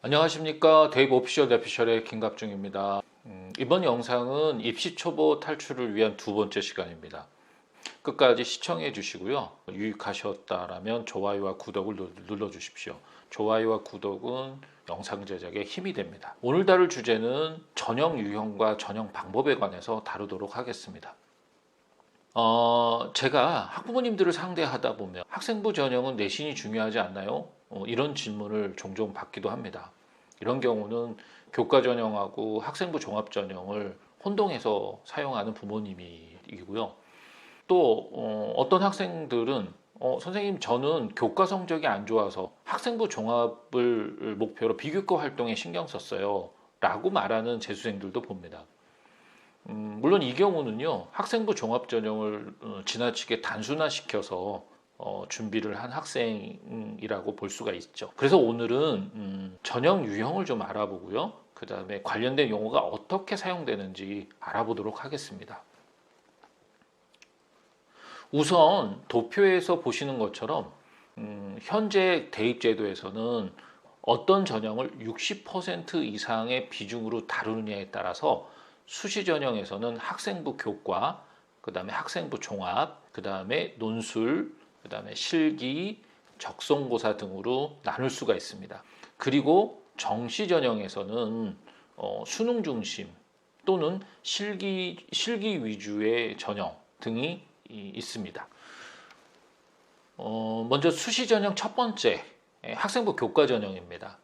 안녕하십니까. 데이브 오피셜의 김갑중입니다. 이번 영상은 입시 초보 탈출을 위한 두 번째 시간입니다. 끝까지 시청해 주시고요. 유익하셨다라면 좋아요와 구독을 눌러 주십시오. 좋아요와 구독은 영상 제작에 힘이 됩니다. 오늘 다룰 주제는 전형 유형과 전형 방법에 관해서 다루도록 하겠습니다. 제가 학부모님들을 상대하다 보면 학생부 전형은 내신이 중요하지 않나요? 이런 질문을 종종 받기도 합니다. 이런 경우는 교과 전형하고 학생부 종합 전형을 혼동해서 사용하는 부모님이고요. 또 어떤 학생들은 선생님 저는 교과 성적이 안 좋아서 학생부 종합을 목표로 비교과 활동에 신경 썼어요 라고 말하는 재수생들도 봅니다. 물론 이 경우는요 학생부 종합 전형을 지나치게 단순화시켜서 준비를 한 학생이라고 볼 수가 있죠. 그래서 오늘은 전형 유형을 좀 알아보고요. 그 다음에 관련된 용어가 어떻게 사용되는지 알아보도록 하겠습니다. 우선 도표에서 보시는 것처럼 현재 대입제도에서는 어떤 전형을 60% 이상의 비중으로 다루느냐에 따라서 수시 전형에서는 학생부 교과, 그 다음에 학생부 종합, 그 다음에 논술, 그 다음에 실기, 적성고사 등으로 나눌 수가 있습니다. 그리고 정시 전형에서는 수능 중심 또는 실기 위주의 전형 등이 있습니다. 먼저 수시 전형 첫 번째 학생부 교과 전형입니다.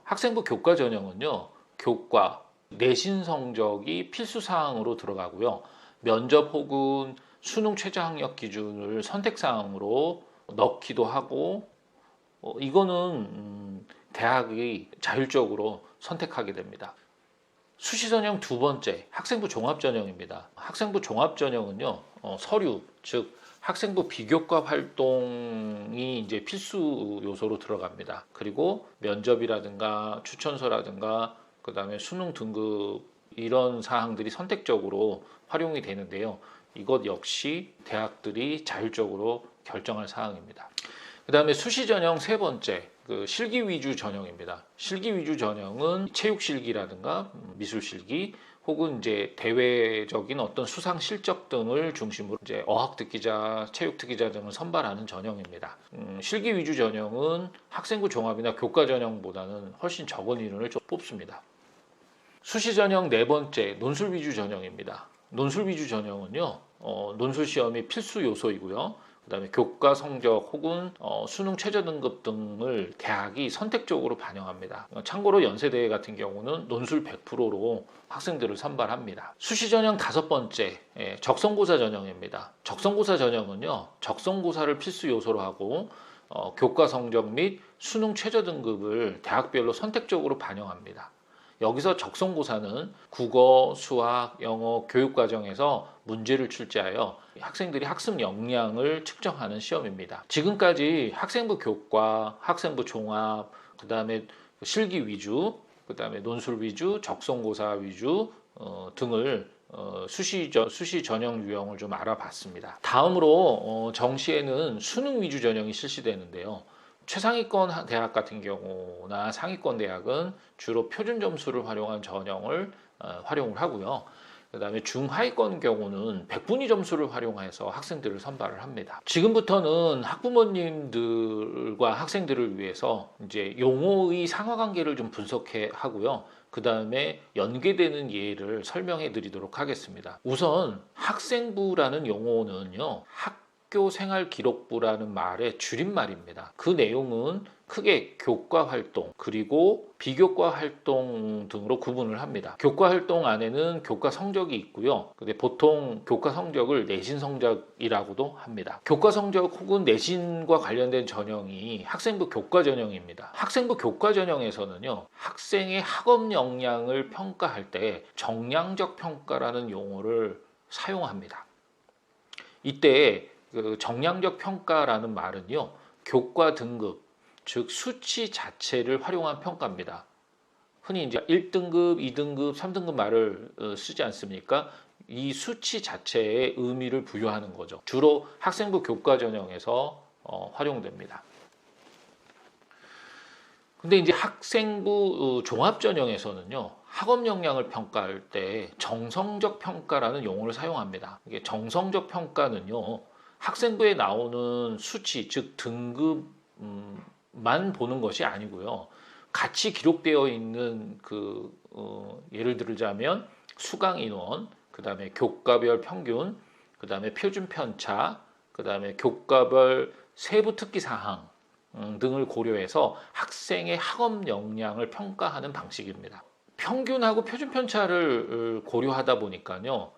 학생부 교과 전형은요 교과 내신 성적이 필수 사항으로 들어가고요. 면접 혹은 수능 최저 학력 기준을 선택 사항으로 넣기도 하고 이거는 대학이 자율적으로 선택하게 됩니다. 수시 전형 두 번째 학생부 종합 전형입니다. 학생부 종합 전형은요 서류 즉 학생부 비교과 활동이 이제 필수 요소로 들어갑니다. 그리고 면접이라든가 추천서라든가 그 다음에 수능 등급 이런 사항들이 선택적으로 활용이 되는데요. 이것 역시 대학들이 자율적으로 결정할 사항입니다. 그 다음에 수시 전형 세 번째 실기 위주 전형입니다. 실기 위주 전형은 체육 실기라든가 미술 실기 혹은 이제 대외적인 어떤 수상 실적 등을 중심으로 이제 어학 특기자, 체육 특기자 등을 선발하는 전형입니다. 실기 위주 전형은 학생부 종합이나 교과 전형보다는 훨씬 적은 인원을 뽑습니다. 수시 전형 네 번째 논술 위주 전형입니다. 논술 위주 전형은요 논술 시험이 필수 요소이고요. 그 다음에 교과 성적 혹은 수능 최저 등급 등을 대학이 선택적으로 반영합니다. 참고로 연세대 같은 경우는 논술 100%로 학생들을 선발합니다. 수시 전형 다섯 번째 적성고사 전형입니다. 적성고사 전형은요 적성고사를 필수 요소로 하고 교과 성적 및 수능 최저 등급을 대학별로 선택적으로 반영합니다. 여기서 적성고사는 국어, 수학, 영어 교육과정에서 문제를 출제하여 학생들이 학습 역량을 측정하는 시험입니다. 지금까지 학생부 교과, 학생부 종합, 그 다음에 실기 위주, 그 다음에 논술 위주, 적성고사 위주 등을 수시 전형 유형을 좀 알아봤습니다. 다음으로 정시에는 수능 위주 전형이 실시되는데요. 최상위권 대학 같은 경우나 상위권 대학은 주로 표준 점수를 활용한 전형을 활용을 하고요. 그 다음에 중하위권 경우는 백분위 점수를 활용해서 학생들을 선발을 합니다. 지금부터는 학부모님들과 학생들을 위해서 이제 용어의 상하관계를 좀 분석해 하고요. 그 다음에 연계되는 예를 설명해 드리도록 하겠습니다. 우선 학생부라는 용어는요. 학교생활기록부라는 말의 줄임말입니다. 그 내용은 크게 교과 활동 그리고 비교과 활동 등으로 구분을 합니다. 교과 활동 안에는 교과 성적이 있고요. 근데 보통 교과 성적을 내신 성적이라고도 합니다. 교과 성적 혹은 내신과 관련된 전형이 학생부 교과 전형입니다. 학생부 교과 전형에서는요. 학생의 학업 역량을 평가할 때 정량적 평가라는 용어를 사용합니다. 이때 그 정량적 평가라는 말은요 교과 등급 즉 수치 자체를 활용한 평가입니다. 흔히 이제 1등급, 2등급, 3등급 말을 쓰지 않습니까? 이 수치 자체에 의미를 부여하는 거죠. 주로 학생부 교과 전형에서 활용됩니다. 근데 이제 학생부 종합 전형에서는요, 학업 역량을 평가할 때 정성적 평가라는 용어를 사용합니다. 이게 정성적 평가는요, 학생부에 나오는 수치, 즉 등급만 보는 것이 아니고요, 같이 기록되어 있는 예를 들자면 수강 인원, 그 다음에 교과별 평균, 그 다음에 표준 편차, 그 다음에 교과별 세부 특기 사항 등을 고려해서 학생의 학업 역량을 평가하는 방식입니다. 평균하고 표준 편차를 고려하다 보니까요,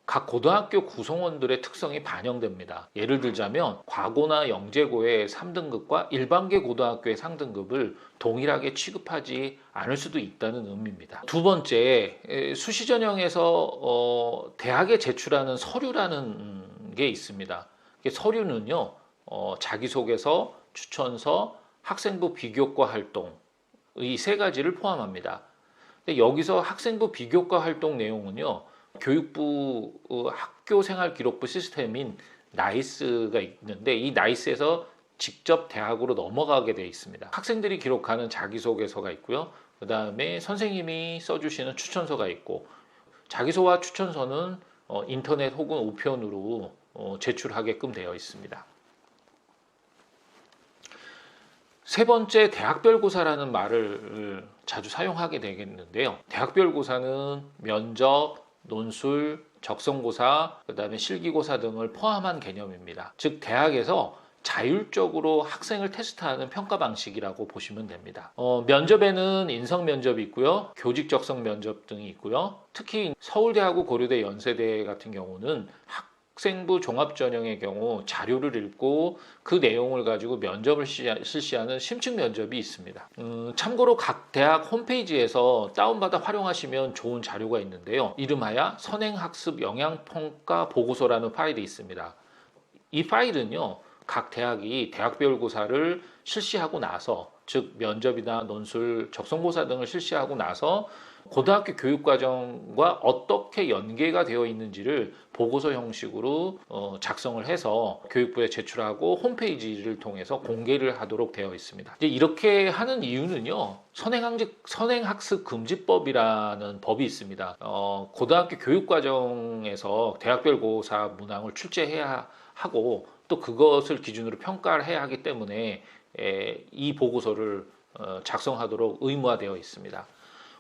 각 고등학교 구성원들의 특성이 반영됩니다. 예를 들자면 과고나 영재고의 3등급과 일반계 고등학교의 상등급을 동일하게 취급하지 않을 수도 있다는 의미입니다. 두 번째, 수시 전형에서 대학에 제출하는 서류라는 게 있습니다. 서류는요, 자기소개서, 추천서, 학생부 비교과 활동 이 세 가지를 포함합니다. 근데 여기서 학생부 비교과 활동 내용은요, 교육부 학교생활기록부 시스템인 나이스가 있는데 이 나이스에서 직접 대학으로 넘어가게 되어 있습니다. 학생들이 기록하는 자기소개서가 있고요. 그 다음에 선생님이 써주시는 추천서가 있고, 자기소와 추천서는 인터넷 혹은 우편으로 제출하게끔 되어 있습니다. 세 번째, 대학별고사라는 말을 자주 사용하게 되겠는데요. 대학별고사는 면접, 논술, 적성고사, 그 다음에 실기고사 등을 포함한 개념입니다. 즉 대학에서 자율적으로 학생을 테스트하는 평가 방식이라고 보시면 됩니다. 면접에는 인성 면접이 있고요, 교직 적성 면접 등이 있고요. 특히 서울대하고 고려대, 연세대 같은 경우는 학생부 종합전형의 경우 자료를 읽고 그 내용을 가지고 면접을 실시하는 심층 면접이 있습니다. 참고로 각 대학 홈페이지에서 다운받아 활용하시면 좋은 자료가 있는데요. 이름하여 선행학습 영향평가 보고서라는 파일이 있습니다. 이 파일은요, 각 대학이 대학별고사를 실시하고 나서, 즉 면접이나 논술, 적성고사 등을 실시하고 나서 고등학교 교육과정과 어떻게 연계가 되어 있는지를 보고서 형식으로 작성을 해서 교육부에 제출하고 홈페이지를 통해서 공개를 하도록 되어 있습니다. 이제 이렇게 하는 이유는요, 선행학습금지법이라는 법이 있습니다. 고등학교 교육과정에서 대학별고사 문항을 출제해야 하고 또 그것을 기준으로 평가를 해야 하기 때문에 이 보고서를 작성하도록 의무화되어 있습니다.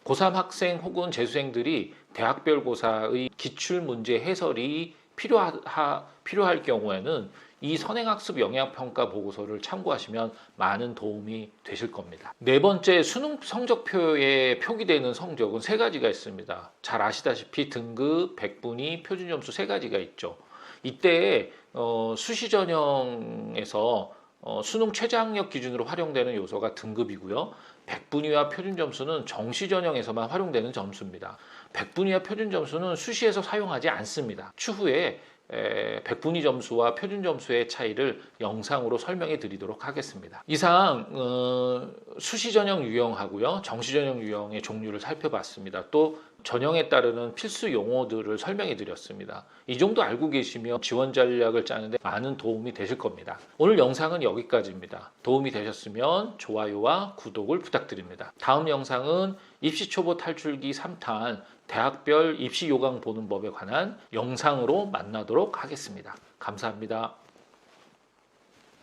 고3 학생 혹은 재수생들이 대학별 고사의 기출문제 해설이 필요할 경우에는 이 선행학습 영향평가 보고서를 참고하시면 많은 도움이 되실 겁니다. 네 번째, 수능 성적표에 표기되는 성적은 세 가지가 있습니다. 잘 아시다시피 등급, 백분위, 표준점수 세 가지가 있죠. 이때 수시 전형에서 수능 최저학력 기준으로 활용되는 요소가 등급이고요. 백분위와 표준 점수는 정시 전형에서만 활용되는 점수입니다. 백분위와 표준 점수는 수시에서 사용하지 않습니다. 추후에 백분위 점수와 표준 점수의 차이를 영상으로 설명해 드리도록 하겠습니다. 이상 수시 전형 유형하고요, 정시 전형 유형의 종류를 살펴봤습니다. 또 전형에 따르는 필수 용어들을 설명해 드렸습니다. 이 정도 알고 계시면 지원 전략을 짜는데 많은 도움이 되실 겁니다. 오늘 영상은 여기까지입니다. 도움이 되셨으면 좋아요와 구독을 부탁드립니다. 다음 영상은 입시 초보 탈출기 3탄 대학별 입시 요강 보는 법에 관한 영상으로 만나도록 하겠습니다. 감사합니다.